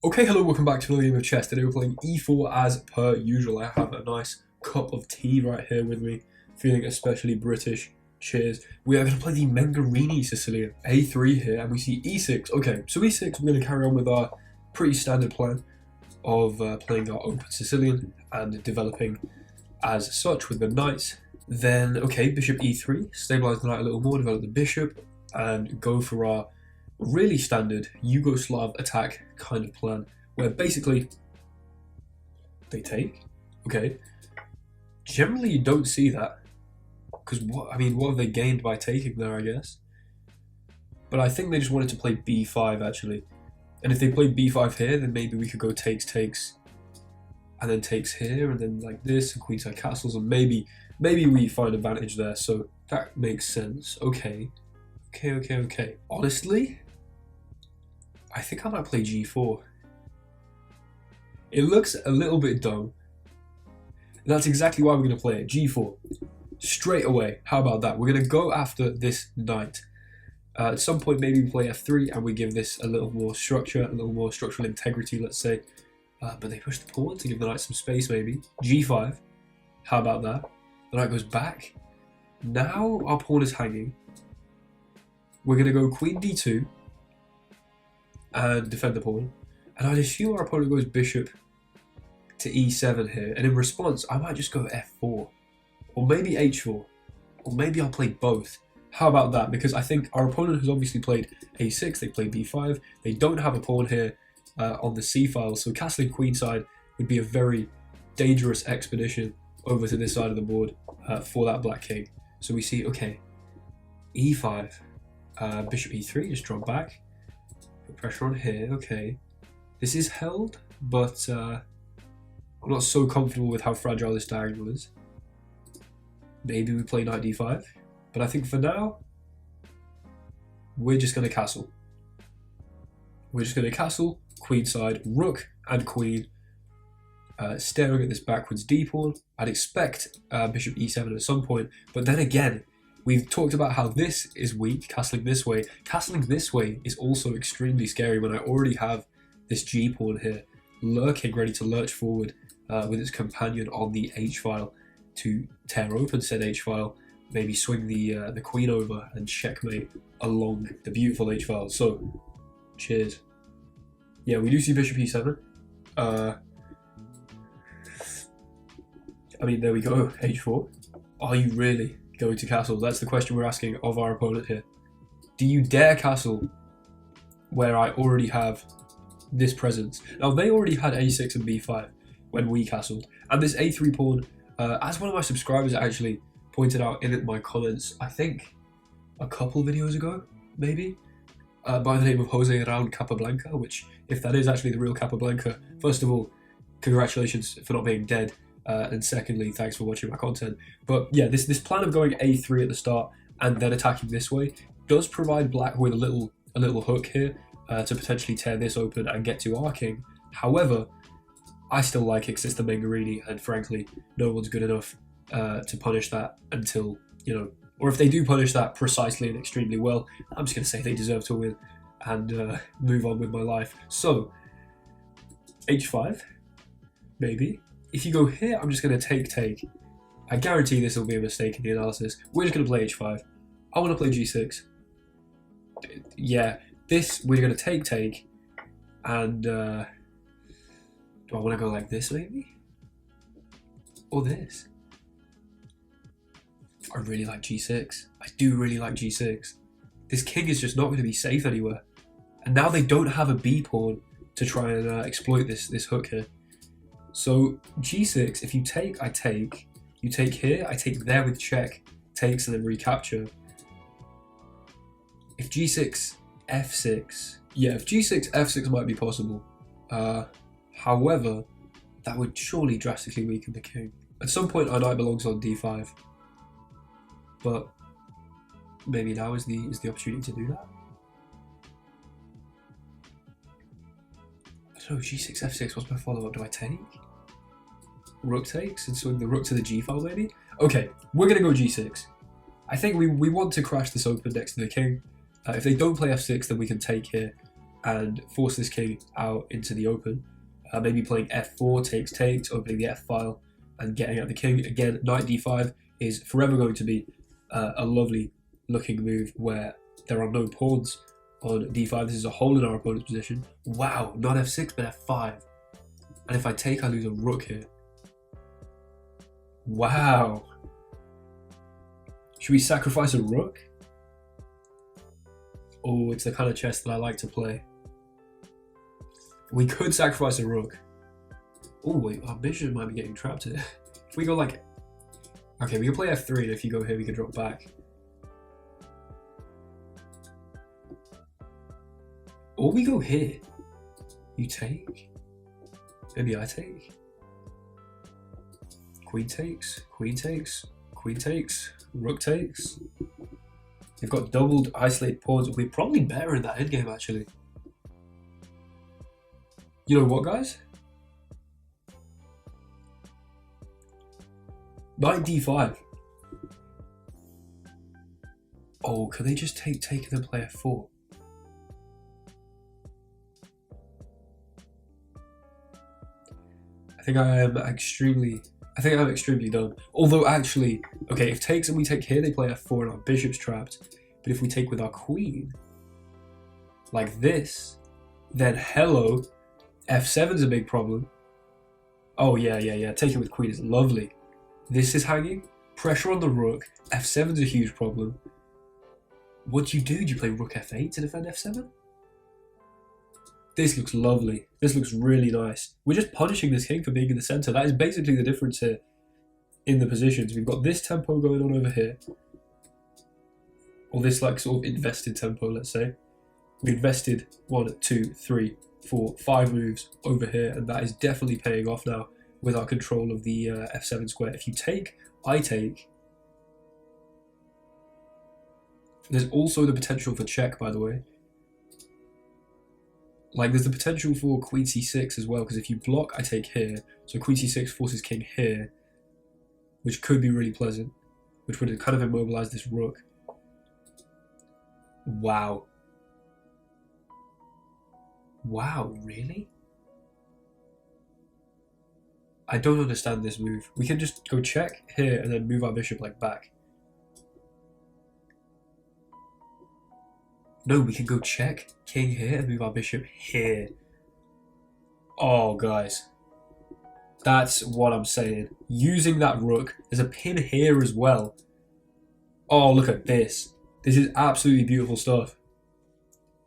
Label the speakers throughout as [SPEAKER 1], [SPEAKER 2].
[SPEAKER 1] Okay, hello, welcome back to another game of chess. Today we're playing e4 as per usual. I have a nice cup of tea right here with me, feeling especially British. Cheers. We are going to play the MENGARINI Sicilian. a3 here, and we see e6. Okay, so e6, we're going to carry on with our pretty standard plan of playing our open Sicilian and developing as such with the knights. Then, okay, bishop e3, stabilize the knight a little more, develop the bishop, and go for our really standard Yugoslav attack kind of plan, where basically they take. Okay, generally you don't see that, because what have they gained by taking there, I guess. But I think they just wanted to play b5 actually, and if they played b5 here, then maybe we could go takes, and then takes here, and then like this, and queenside castles, and maybe we find advantage there. So that makes sense. Okay. Honestly, I think I might play g4. It looks a little bit dumb. And that's exactly why we're going to play it. G4. Straight away. How about that? We're going to go after this knight. At some point, maybe we play f3 and we give this a little more structure, a little more structural integrity, let's say. But they push the pawn to give the knight some space, maybe. g5. How about that? The knight goes back. Now our pawn is hanging. We're going to go queen d2 and defend the pawn. And I'd assume our opponent goes bishop to e7 here. And in response, I might just go f4. Or maybe h4. Or maybe I'll play both. How about that? Because I think our opponent has obviously played a6, they played b5. They don't have a pawn here on the c file. So castling queenside would be a very dangerous expedition over to this side of the board for that black king. So we see, okay, e5. Bishop e3, just drop back. Put pressure on here, okay. This is held, but I'm not so comfortable with how fragile this diagonal is. Maybe we play knight d5, but I think for now, we're just going to castle. We're just going to castle, queenside, rook and queen, staring at this backwards d pawn. I'd expect bishop e7 at some point, but then again, we've talked about how this is weak, castling this way. Castling this way is also extremely scary when I already have this g-pawn here, lurking, ready to lurch forward with its companion on the h-file to tear open said h-file, maybe swing the queen over and checkmate along the beautiful h-file. So, cheers. Yeah, we do see bishop e7. I mean, there we go, h4. Are you really going to castle? That's the question we're asking of our opponent here. Do you dare castle where I already have this presence? Now, they already had a6 and b5 when we castled. And this a3 pawn, as one of my subscribers actually pointed out in my comments, I think a couple videos ago, maybe, by the name of Jose Raul Capablanca, which, if that is actually the real Capablanca, first of all, congratulations for not being dead. And secondly, thanks for watching my content. But yeah, this plan of going a3 at the start and then attacking this way does provide black with a little hook here to potentially tear this open and get to our king. However, I still like it because it's the MENGARINI, and frankly, no one's good enough to punish that until, you know, or if they do punish that precisely and extremely well, I'm just going to say they deserve to win and move on with my life. So, h5, maybe. If you go here, I'm just going to take. I guarantee this will be a mistake in the analysis. We're just going to play h5. I want to play g6. Yeah, this, we're going to take. And do I want to go like this maybe? Or this? I really like g6. I do really like g6. This king is just not going to be safe anywhere. And now they don't have a b pawn to try and exploit this hook here. So g6, if you take, I take. You take here, I take there with check, takes and then recapture. If g6, f6, yeah, if g6, f6 might be possible. However, that would surely drastically weaken the king. At some point, our knight belongs on d5, but maybe now is the opportunity to do that. I don't know, g6, f6, what's my follow-up? Do I take? Rook takes and swing the rook to the g file maybe? Okay, we're going to go g6. I think we want to crash this open next to the king. If they don't play f6, then we can take here. and force this king out into the open. Maybe playing f4, takes, opening the f file and getting out the king. Again, knight d5 is forever going to be a lovely looking move where there are no pawns on d5. This is a hole in our opponent's position. Wow, not f6 but f5. And if I take, I lose a rook here. Wow. Should we sacrifice a rook? Oh, it's the kind of chess that I like to play. We could sacrifice a rook. Oh, wait, our bishop might be getting trapped here. If we go like... Okay, we can play f3, and if you go here, we can drop back. Or we go here. You take? Maybe I take? Queen takes, queen takes, queen takes, rook takes. They've got doubled isolated pawns. We're probably better in that endgame, actually. You know what, guys? Knight d5. Oh, can they just take and then play f4? I think I'm extremely dumb. Although actually, okay, if takes and we take here, they play f4 and our bishop's trapped. But if we take with our queen, like this, then hello, f7's a big problem. Oh yeah, taking with queen is lovely. This is hanging, pressure on the rook, f7's a huge problem. What do? Do you play rook f8 to defend f7? This looks lovely. This looks really nice. We're just punishing this king for being in the center. That is basically the difference here in the positions. We've got this tempo going on over here. Or this like sort of invested tempo, let's say. We invested 1, 2, 3, 4, 5 moves over here, and that is definitely paying off now with our control of the f7 square. If you take, I take. There's also the potential for check, by the way. Like, there's the potential for queen c6 as well, because if you block, I take here. So queen c6 forces king here, which could be really pleasant, which would kind of immobilize this rook. Wow. Wow, really? I don't understand this move. We can just go check here and then move our bishop like back. No, we can go check king here and move our bishop here. Oh, guys. That's what I'm saying. Using that rook. There's a pin here as well. Oh, look at this. This is absolutely beautiful stuff.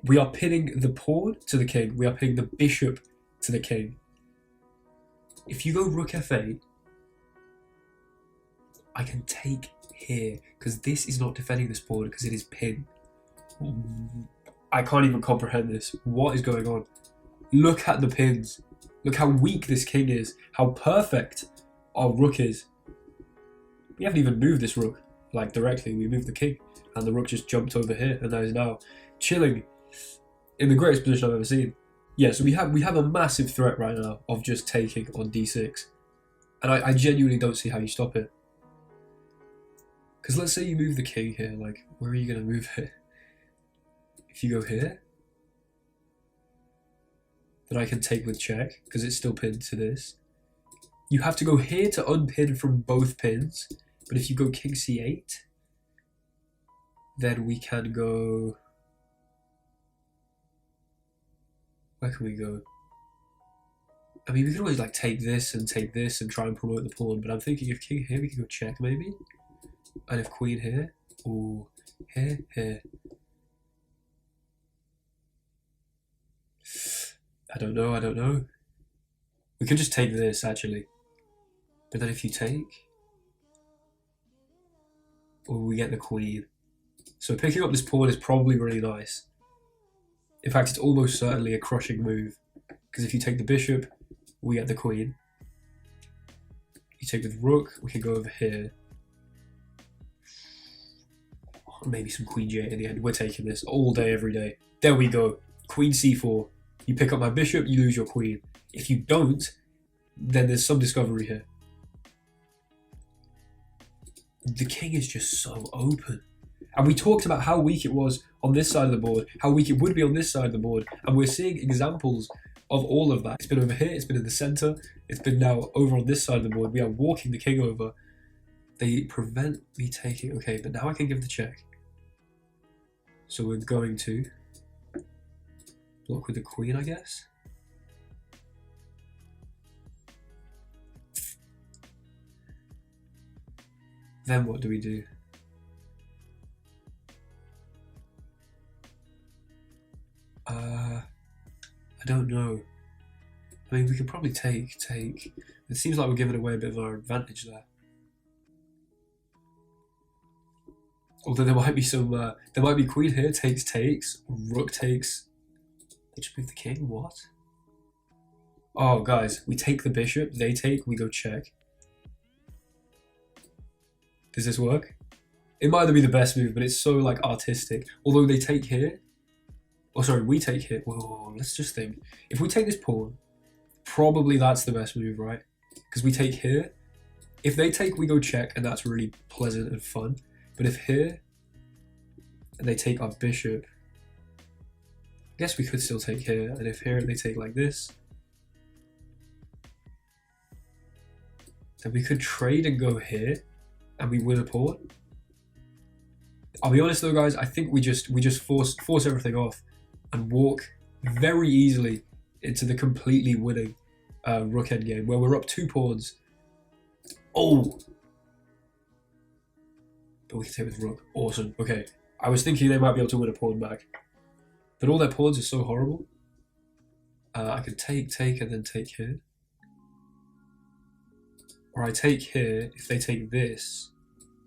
[SPEAKER 1] We are pinning the pawn to the king. We are pinning the bishop to the king. If you go rook f8, I can take here, because this is not defending this pawn because it is pinned. I can't even comprehend this. What is going on? Look at the pins. Look how weak this king is. How perfect our rook is. We haven't even moved this rook like directly. We moved the king and the rook just jumped over here and that is now chilling in the greatest position I've ever seen. Yeah, so we have a massive threat right now of just taking on d6. And I genuinely don't see how you stop it. Because let's say you move the king here, like, where are you going to move it? If you go here, then I can take with check, because it's still pinned to this. You have to go here to unpin from both pins, but if you go king c8, then we can go... Where can we go? I mean, we can always like take this and try and promote the pawn, but I'm thinking if king here, we can go check maybe. And if queen here, ooh, here. I don't know. We could just take this, actually. But then if you take... Or we get the queen. So picking up this pawn is probably really nice. In fact, it's almost certainly a crushing move. Because if you take the bishop, we get the queen. You take with rook, we can go over here. Or maybe some queen j8 in the end. We're taking this all day, every day. There we go. Queen c4. You pick up my bishop, you lose your queen. If you don't, then there's some discovery here. The king is just so open. And we talked about how weak it was on this side of the board, how weak it would be on this side of the board, and we're seeing examples of all of that. It's been over here, it's been in the center, it's been now over on this side of the board. We are walking the king over. They prevent me taking... Okay, but now I can give the check. So we're going to block with the queen, I guess. Then what do we do? I don't know. I mean, we could probably take. It seems like we're giving away a bit of our advantage there. Although there might be some, there might be queen here, takes, rook takes. They just move the king, what? Oh, guys, we take the bishop, they take, we go check. Does this work? It might not be the best move, but it's so, like, artistic. Although they take here. Oh, sorry, we take here. Whoa, let's just think. If we take this pawn, probably that's the best move, right? Because we take here. If they take, we go check, and that's really pleasant and fun. But if here, and they take our bishop, I guess we could still take here. And if here they take like this, then we could trade and go here, and we win a pawn. I'll be honest though, guys. I think we just force everything off, and walk very easily into the completely winning rook endgame, where we're up 2 pawns. Oh. But we can take with rook. Awesome. Okay. I was thinking they might be able to win a pawn back. But all their pawns are so horrible. I could take, and then take here. Or I take here. If they take this,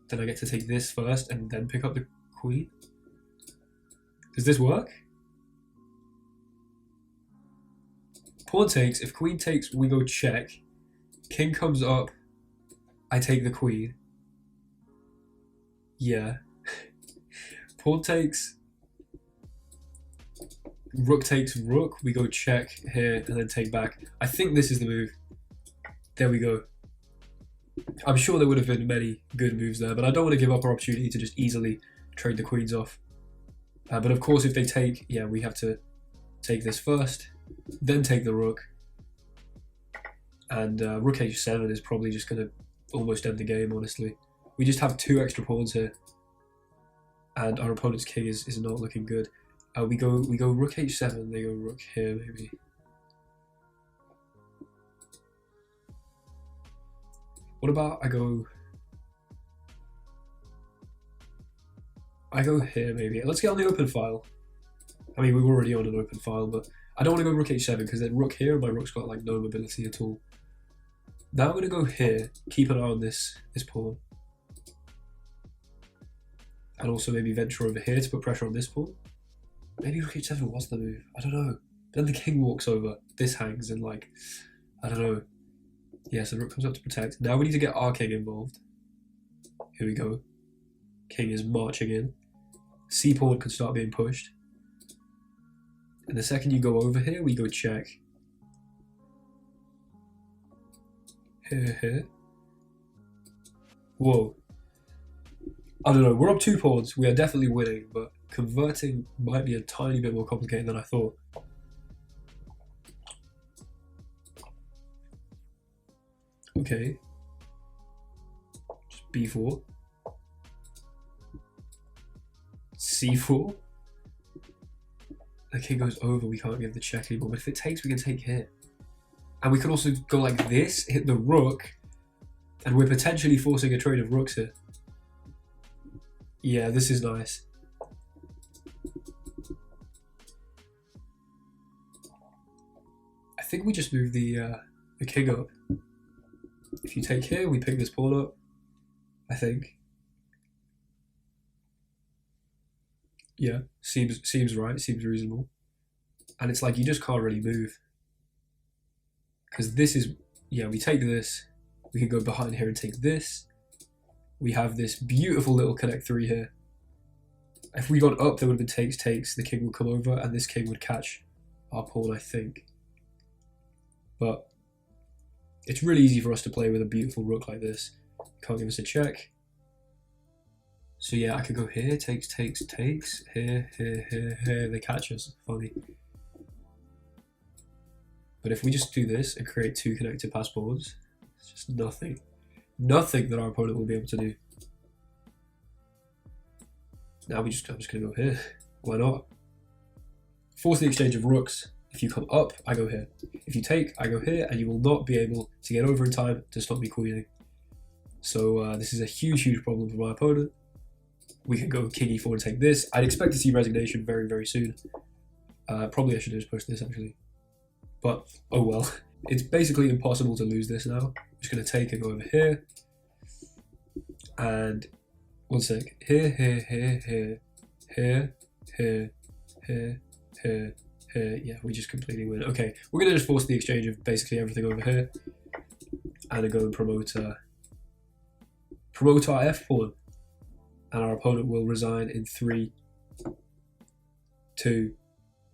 [SPEAKER 1] then I get to take this first and then pick up the queen. Does this work? Pawn takes. If queen takes, we go check. King comes up. I take the queen. Yeah. Pawn takes. Rook takes rook. We go check here and then take back. I think this is the move. There we go. I'm sure there would have been many good moves there, but I don't want to give up our opportunity to just easily trade the queens off. But of course, if they take, yeah, we have to take this first, then take the rook. And rook h7 is probably just going to almost end the game, honestly. We just have 2 extra pawns here. And our opponent's king is not looking good. We go rook h7, they go rook here, maybe. What about I go here, maybe. Let's get on the open file. I mean, we were already on an open file, but I don't want to go rook h7 because then rook here, my rook's got like no mobility at all. Now I'm going to go here, keep an eye on this pawn. And also maybe venture over here to put pressure on this pawn. Maybe rook h7 was the move. I don't know. Then the king walks over. This hangs and like, I don't know. Yeah, so rook comes up to protect. Now we need to get our king involved. Here we go. King is marching in. C-pawn can start being pushed. And the second you go over here, we go check. Here. Whoa. I don't know, we're up 2 pawns. We are definitely winning, but converting might be a tiny bit more complicated than I thought. Okay. Just b4. c4. The king goes over, we can't give the check anymore, but if it takes, we can take here. And we could also go like this, hit the rook, and we're potentially forcing a trade of rooks here. Yeah, this is nice. I think we just move the king up. If you take here, we pick this pawn up, I think. Yeah, seems right, seems reasonable. And it's like you just can't really move. Because this is, yeah, we take this, we can go behind here and take this. We have this beautiful little connect 3 here. If we got up, there would have been takes, the king would come over, and this king would catch our pawn, I think. But it's really easy for us to play with a beautiful rook like this. Can't give us a check. So yeah, I could go here, takes, here, here, they catch us, funny. But if we just do this and create 2 connected pass pawns, it's just nothing. Nothing that our opponent will be able to do. Now I'm just gonna go here. Why not? Force the exchange of rooks. If you come up, I go here. If you take, I go here, and you will not be able to get over in time to stop me queening. So this is a huge problem for my opponent. We can go king e4 and take this. I'd expect to see resignation very, very soon. Probably I should just push this actually. But, oh well. It's basically impossible to lose this now. I'm just going to take and go over here. And, one sec. Here. Yeah, we just completely win. Okay, we're going to just force the exchange of basically everything over here. And then go and promote our f pawn. And our opponent will resign in 3, 2.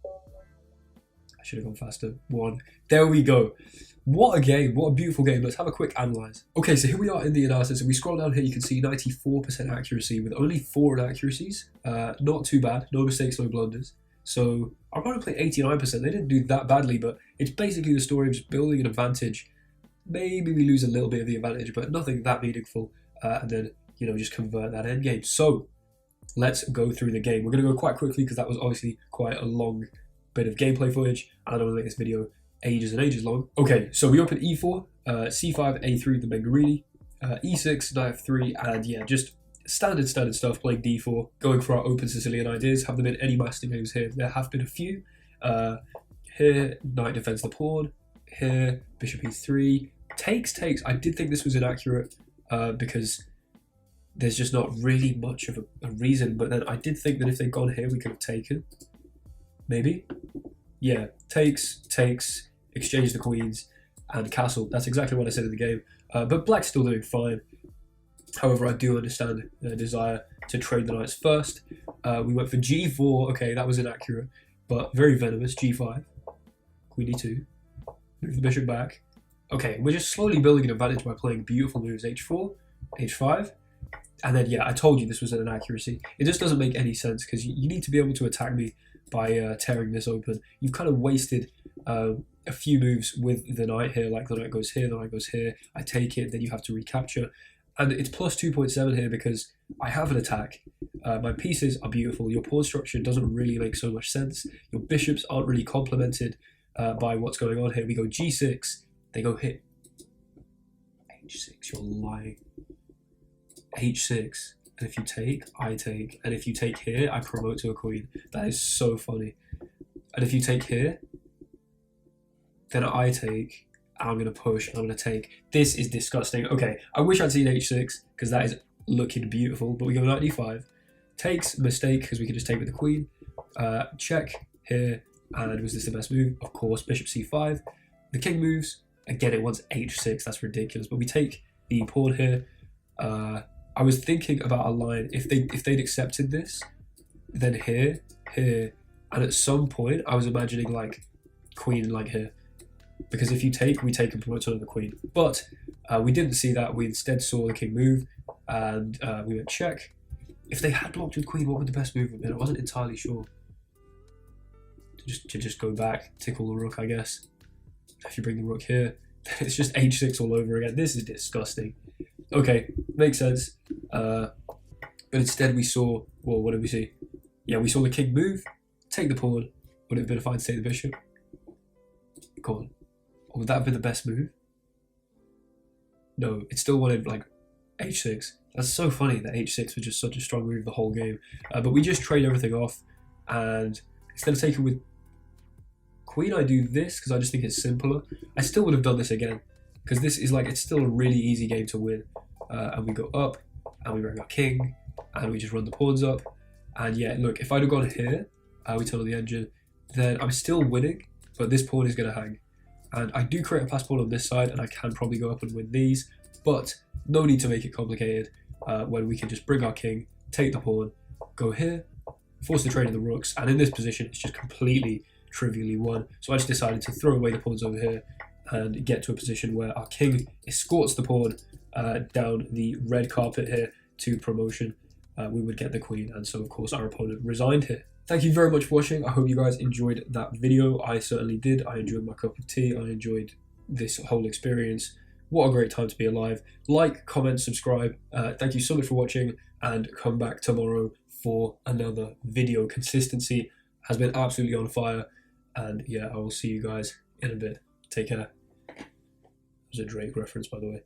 [SPEAKER 1] I should have gone faster. 1. There we go. What a game. What a beautiful game. Let's have a quick analyze. Okay, so here we are in the analysis. If we scroll down here, you can see 94% accuracy with only 4 inaccuracies. Not too bad. No mistakes, no blunders. So our opponent played 89%. They didn't do that badly, but it's basically the story of just building an advantage. Maybe we lose a little bit of the advantage, but nothing that meaningful. And then, you know, just convert that endgame. So let's go through the game. We're going to go quite quickly because that was obviously quite a long bit of gameplay footage. And I don't want to make this video ages and ages long. Okay, so we open e4, c5, a3, the Mengarini, e6, knight f3, and yeah, just standard stuff, playing d4, going for our open Sicilian ideas. Have there been any master games here? There have been a few. Here, knight defends the pawn. Here, bishop e3, takes. I did think this was inaccurate because there's just not really much of a reason, but then I did think that if they'd gone here, we could have taken. Maybe? Yeah, takes, exchange the queens, and castle. That's exactly what I said in the game. But black's still doing fine. However, I do understand the desire to trade the knights first. We went for g4. Okay, that was inaccurate, but very venomous. g5, queen e2, move the bishop back. Okay, we're just slowly building an advantage by playing beautiful moves. h4, h5, and then yeah, I told you this was an inaccuracy. It just doesn't make any sense because you need to be able to attack me by tearing this open. You've kind of wasted a few moves with the knight here, like the knight goes here, the knight goes here, I take it, then you have to recapture. And it's plus 2.7 here because I have an attack. My pieces are beautiful. Your pawn structure doesn't really make so much sense. Your bishops aren't really complemented by what's going on here. We go g6, they go hit h6, you're lying. h6. And if you take, I take. And if you take here, I promote to a queen. That is so funny. And if you take here, then I take, and I'm going to push, and I'm going to take. This is disgusting. Okay, I wish I'd seen h6, because that is looking beautiful. But we go knight d5. Takes, mistake, because we can just take with the queen. Check here, and was this the best move? Of course, bishop c5. The king moves. Again, it wants h6. That's ridiculous. But we take the pawn here. I was thinking about a line, if they'd accepted this, then here, and at some point I was imagining like queen like here. Because if you take, we take and promote to another queen. But we didn't see that, we instead saw the king move, and we went check. If they had blocked with queen, what would the best move have been? I wasn't entirely sure. To just go back, tickle the rook, I guess. If you bring the rook here, it's just h6 all over again. This is disgusting. Okay, makes sense. But instead we saw, well, what did we see? Yeah, we saw the king move, take the pawn. Would it have been fine to take the bishop? Come on. Or would that have been the best move? No, it still wanted like h6. That's so funny that h6 was just such a strong move the whole game. But we just trade everything off, and instead of taking with queen, I do this because I just think it's simpler. I still would have done this again because this is like, it's still a really easy game to win. And we go up, and we bring our king, and we just run the pawns up. And yeah, look, if I'd have gone here, we turn on the engine, then I'm still winning, but this pawn is going to hang. And I do create a pass pawn on this side, and I can probably go up and win these, but no need to make it complicated when we can just bring our king, take the pawn, go here, force the trade of the rooks, and in this position, it's just completely trivially won. So I just decided to throw away the pawns over here and get to a position where our king escorts the pawn down the red carpet here to promotion. we would get the queen, and so of course our opponent resigned here. Thank you very much for watching. I hope you guys enjoyed that video. I certainly did. I enjoyed my cup of tea. I enjoyed this whole experience. What a great time to be alive. Like, comment, subscribe. Thank you so much for watching, and come back tomorrow for another video. Consistency has been absolutely on fire, and yeah, I will see you guys in a bit. Take care. That was a Drake reference, by the way.